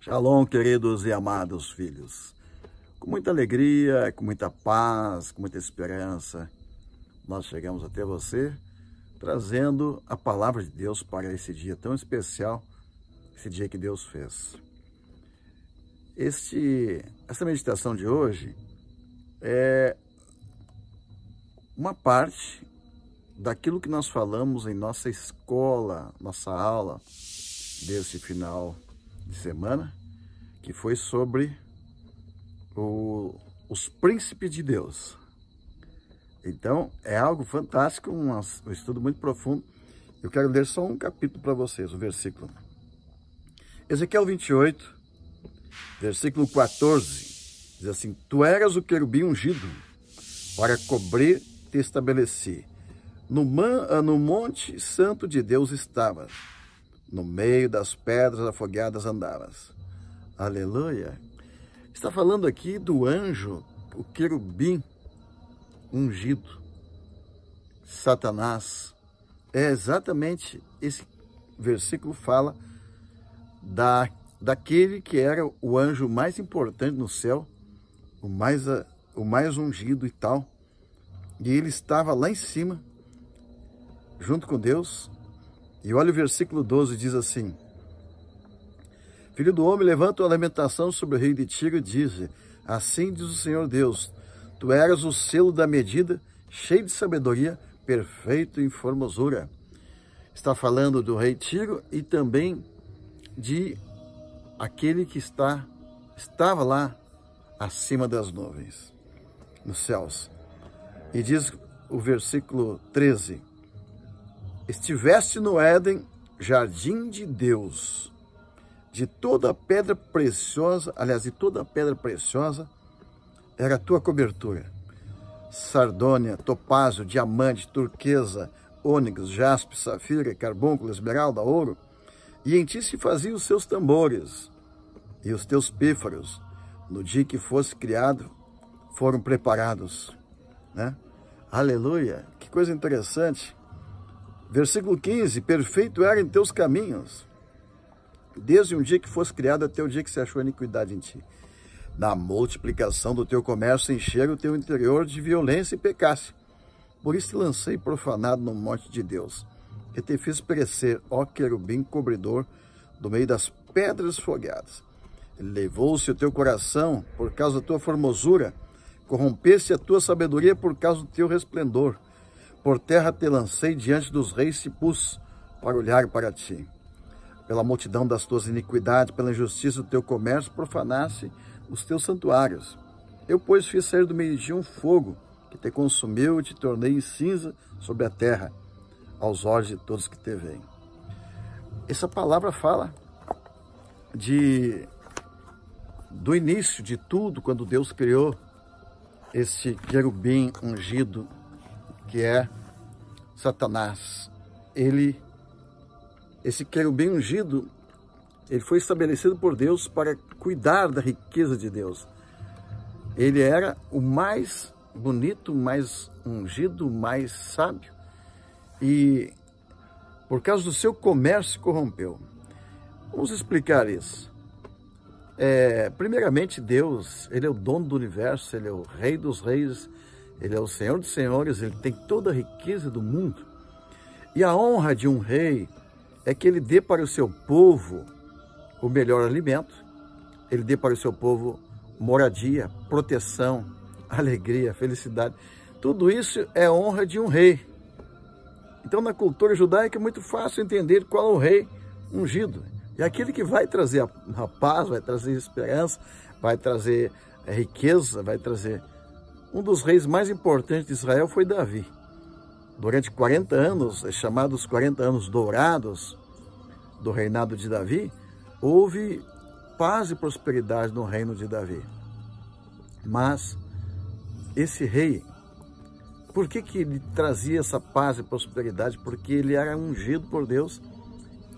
Shalom, queridos e amados filhos. Com muita alegria, com muita paz, com muita esperança, nós chegamos até você trazendo a palavra de Deus para esse dia tão especial, esse dia que Deus fez. Essa meditação de hoje é uma parte daquilo que nós falamos em nossa escola, nossa aula desse final de semana, que foi sobre os príncipes de Deus. Então, é algo fantástico, um estudo muito profundo. Eu quero ler só um capítulo para vocês, um versículo. Ezequiel 28, versículo 14, diz assim: Tu eras o querubim ungido, para cobrir te estabeleci. No monte santo de Deus estavas, no meio das pedras afogueadas andavas. Aleluia! Está falando aqui do anjo, o querubim ungido, Satanás. É exatamente esse versículo fala daquele que era o anjo mais importante no céu, o mais ungido e tal. E ele estava lá em cima, junto com Deus. E olha o versículo 12, diz assim: Filho do homem, levanta uma lamentação sobre o rei de Tiro e diz: Assim diz o Senhor Deus, tu eras o selo da medida, cheio de sabedoria, perfeito em formosura. Está falando do rei Tiro e também de aquele que estava lá acima das nuvens, nos céus. E diz o versículo 13: Estiveste no Éden, jardim de Deus. De toda pedra preciosa, aliás, de toda pedra preciosa era a tua cobertura. Sardônia, topázio, diamante, turquesa, ônix, jaspe, safira, carbúnculo, esmeralda, ouro. E em ti se faziam os seus tambores e os teus pífaros. No dia que fosse criado, foram preparados. Né? Aleluia! Que coisa interessante. Versículo 15, perfeito era em teus caminhos, desde um dia que fosse criado até o dia que se achou iniquidade em ti. Na multiplicação do teu comércio encheram o teu interior de violência e pecasse. Por isso te lancei profanado no monte de Deus, que te fiz perecer, ó querubim cobridor, do meio das pedras fogueadas. Levou-se o teu coração por causa da tua formosura, corrompesse a tua sabedoria por causa do teu resplendor. Por terra te lancei, diante dos reis te pus, para olhar para ti. Pela multidão das tuas iniquidades, pela injustiça do teu comércio, profanaste os teus santuários. Eu, pois, fiz sair do meio de ti um fogo, que te consumiu e te tornei em cinza sobre a terra, aos olhos de todos que te veem. Essa palavra fala do início de tudo, quando Deus criou esse querubim ungido, que é Satanás. Esse querubim ungido, ele foi estabelecido por Deus para cuidar da riqueza de Deus. Ele era o mais bonito, mais ungido, mais sábio, e por causa do seu comércio se corrompeu. Vamos explicar isso. Primeiramente, Deus, ele é o dono do universo, ele é o rei dos reis, ele é o Senhor dos senhores, ele tem toda a riqueza do mundo. E a honra de um rei é que ele dê para o seu povo o melhor alimento, ele dê para o seu povo moradia, proteção, alegria, felicidade. Tudo isso é honra de um rei. Então, na cultura judaica é muito fácil entender qual é o rei ungido. É aquele que vai trazer a paz, vai trazer esperança, vai trazer riqueza, vai trazer... Um dos reis mais importantes de Israel foi Davi. Durante 40 anos, chamados 40 anos dourados do reinado de Davi, houve paz e prosperidade no reino de Davi. Mas esse rei, por que ele trazia essa paz e prosperidade? Porque ele era ungido por Deus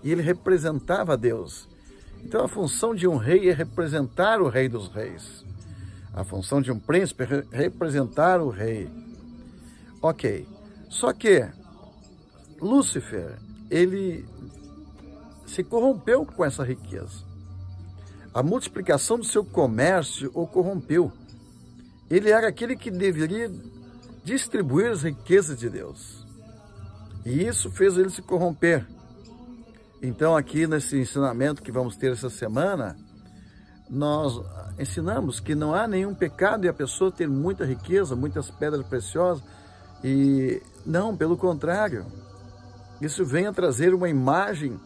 e ele representava Deus. Então a função de um rei é representar o rei dos reis. A função de um príncipe é representar o rei. Ok. Só que Lúcifer, ele se corrompeu com essa riqueza. A multiplicação do seu comércio o corrompeu. Ele era aquele que deveria distribuir as riquezas de Deus. E isso fez ele se corromper. Então, aqui nesse ensinamento que vamos ter essa semana, nós ensinamos que não há nenhum pecado em a pessoa ter muita riqueza, muitas pedras preciosas. E não, pelo contrário, isso vem a trazer uma imagem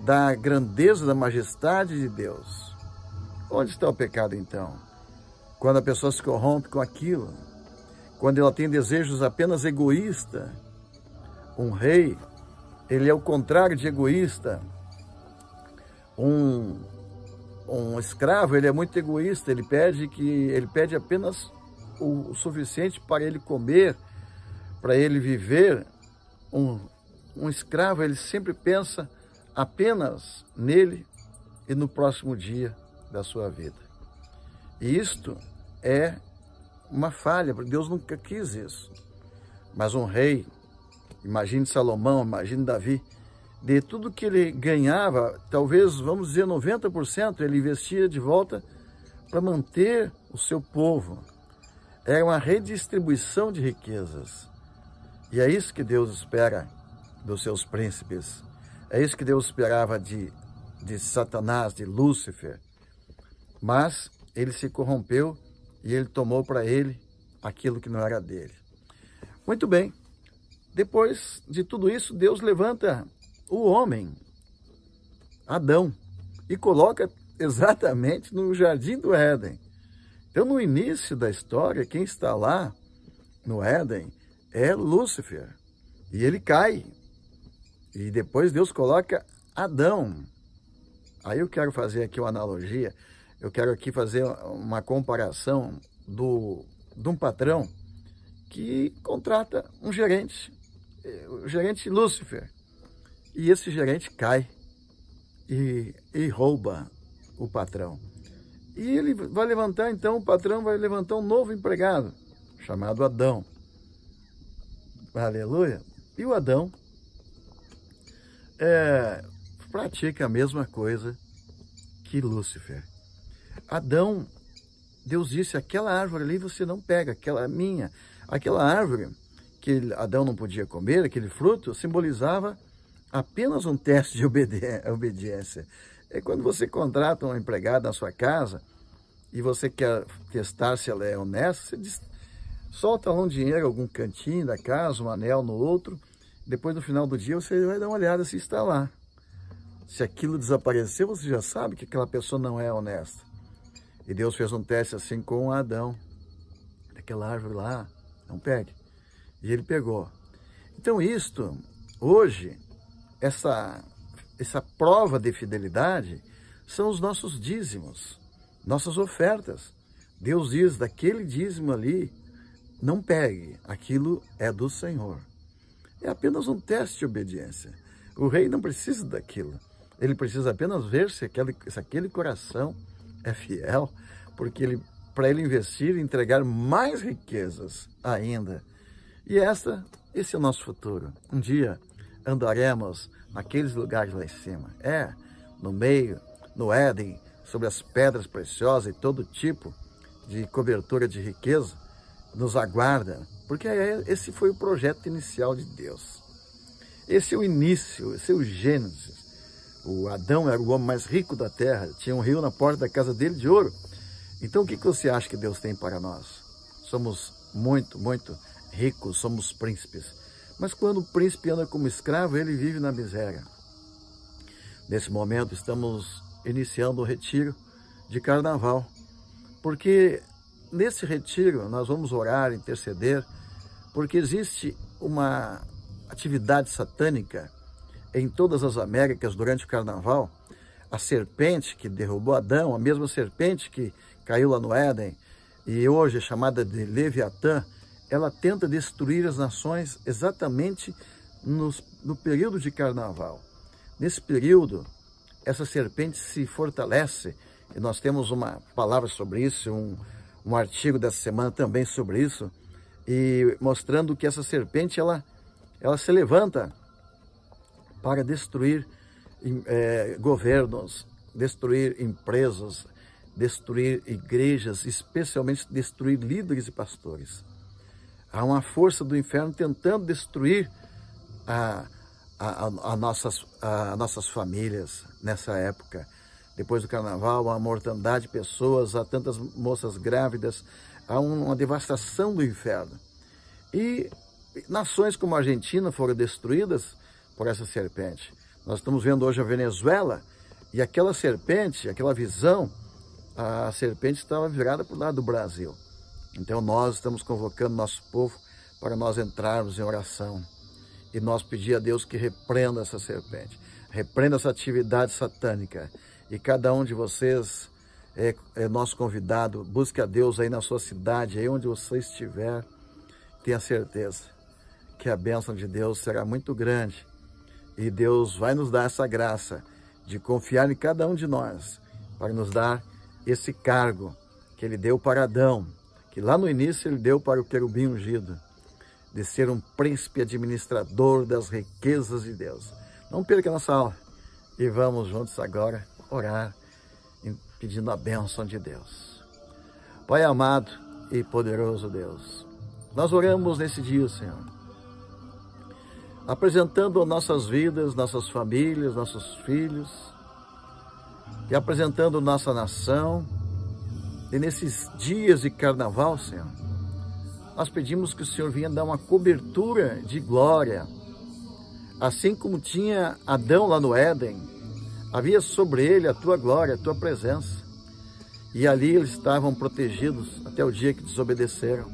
da grandeza, da majestade de Deus. Onde está o pecado, então? Quando a pessoa se corrompe com aquilo, quando ela tem desejos apenas egoístas. Um rei, ele é o contrário de egoísta. Um escravo, ele é muito egoísta, ele pede apenas o suficiente para ele comer, para ele viver. Um escravo, ele sempre pensa apenas nele e no próximo dia da sua vida. E isto é uma falha, porque Deus nunca quis isso. Mas um rei, imagine Salomão, imagine Davi, de tudo que ele ganhava, talvez, vamos dizer, 90%, ele investia de volta para manter o seu povo. Era uma redistribuição de riquezas. E é isso que Deus espera dos seus príncipes. É isso que Deus esperava de Satanás, de Lúcifer. Mas ele se corrompeu e ele tomou para ele aquilo que não era dele. Muito bem. Depois de tudo isso, Deus levanta o homem, Adão, e coloca exatamente no jardim do Éden. Então, no início da história, quem está lá no Éden é Lúcifer. E ele cai. E depois Deus coloca Adão. Aí eu quero fazer aqui uma analogia. Eu quero aqui fazer uma comparação de um patrão que contrata um gerente, o gerente Lúcifer. E esse gerente cai e rouba o patrão. E ele vai levantar, então, o patrão vai levantar um novo empregado, chamado Adão. Aleluia. E o Adão pratica a mesma coisa que Lúcifer. Adão, Deus disse, aquela árvore ali você não pega, aquela árvore que Adão não podia comer, aquele fruto, simbolizava apenas um teste de obediência. É quando você contrata uma empregada na sua casa e você quer testar se ela é honesta, você solta lá um dinheiro, algum cantinho da casa, um anel no outro, depois no final do dia você vai dar uma olhada se está lá. Se aquilo desapareceu, você já sabe que aquela pessoa não é honesta. E Deus fez um teste assim com Adão. Aquela árvore lá, não pegue. E ele pegou. Então isto, hoje, essa prova de fidelidade são os nossos dízimos, nossas ofertas. Deus diz, daquele dízimo ali, não pegue, aquilo é do Senhor. É apenas um teste de obediência. O rei não precisa daquilo. Ele precisa apenas ver se aquele coração é fiel, porque para ele investir e entregar mais riquezas ainda. E esse é o nosso futuro. Um dia andaremos naqueles lugares lá em cima. No meio, no Éden, sobre as pedras preciosas e todo tipo de cobertura de riqueza, nos aguarda, porque esse foi o projeto inicial de Deus. Esse é o início, esse é o Gênesis. O Adão era o homem mais rico da terra, tinha um rio na porta da casa dele de ouro. Então o que você acha que Deus tem para nós? Somos muito, muito ricos, somos príncipes. Mas quando o príncipe anda como escravo, ele vive na miséria. Nesse momento estamos iniciando o retiro de carnaval, porque nesse retiro nós vamos orar, interceder, porque existe uma atividade satânica em todas as Américas durante o carnaval. A serpente que derrubou Adão, a mesma serpente que caiu lá no Éden e hoje é chamada de Leviatã, ela tenta destruir as nações exatamente no período de carnaval. Nesse período, essa serpente se fortalece, e nós temos uma palavra sobre isso, um artigo dessa semana também sobre isso, e mostrando que essa serpente, ela se levanta para destruir governos, destruir empresas, destruir igrejas, especialmente destruir líderes e pastores. Há uma força do inferno tentando destruir nossas famílias nessa época. Depois do carnaval, há uma mortandade de pessoas, há tantas moças grávidas, há uma devastação do inferno. E nações como a Argentina foram destruídas por essa serpente. Nós estamos vendo hoje a Venezuela, e aquela serpente, aquela visão, a serpente estava virada para o lado do Brasil. Então nós estamos convocando nosso povo para nós entrarmos em oração. E nós pedir a Deus que repreenda essa serpente, repreenda essa atividade satânica. E cada um de vocês é nosso convidado, busque a Deus aí na sua cidade, aí onde você estiver, tenha certeza que a bênção de Deus será muito grande. E Deus vai nos dar essa graça de confiar em cada um de nós, para nos dar esse cargo que Ele deu para Adão, que lá no início Ele deu para o querubim ungido, de ser um príncipe administrador das riquezas de Deus. Não perca a nossa aula e vamos juntos agora orar, pedindo a bênção de Deus. Pai amado e poderoso Deus, nós oramos nesse dia, Senhor, apresentando nossas vidas, nossas famílias, nossos filhos, e apresentando nossa nação. E nesses dias de carnaval, Senhor, nós pedimos que o Senhor venha dar uma cobertura de glória, assim como tinha Adão lá no Éden, havia sobre ele a tua glória, a tua presença, e ali eles estavam protegidos até o dia que desobedeceram.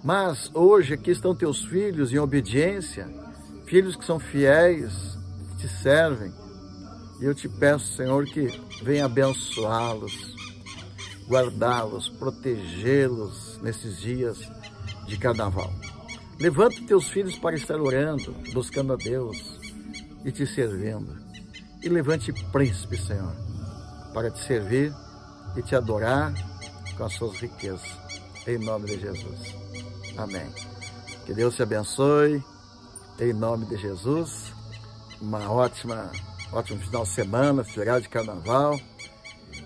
Mas hoje aqui estão teus filhos em obediência, filhos que são fiéis, que te servem. E eu te peço, Senhor, que venha abençoá-los, guardá-los, protegê-los nesses dias de carnaval. Levanta teus filhos para estar orando, buscando a Deus e te servindo. E levante príncipes, Senhor, para te servir e te adorar com as suas riquezas. Em nome de Jesus. Amém. Que Deus te abençoe, em nome de Jesus. Ótimo final de semana, feriado de carnaval.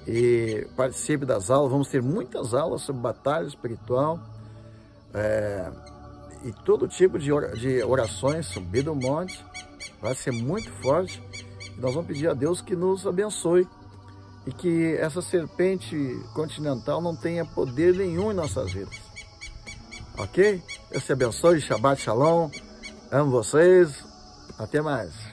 E participe das aulas, vamos ter muitas aulas sobre batalha espiritual. E todo tipo de orações, subida ao monte. Vai ser muito forte. E nós vamos pedir a Deus que nos abençoe. E que essa serpente continental não tenha poder nenhum em nossas vidas. Ok? Deus te abençoe, Shabbat Shalom. Amo vocês. Até mais.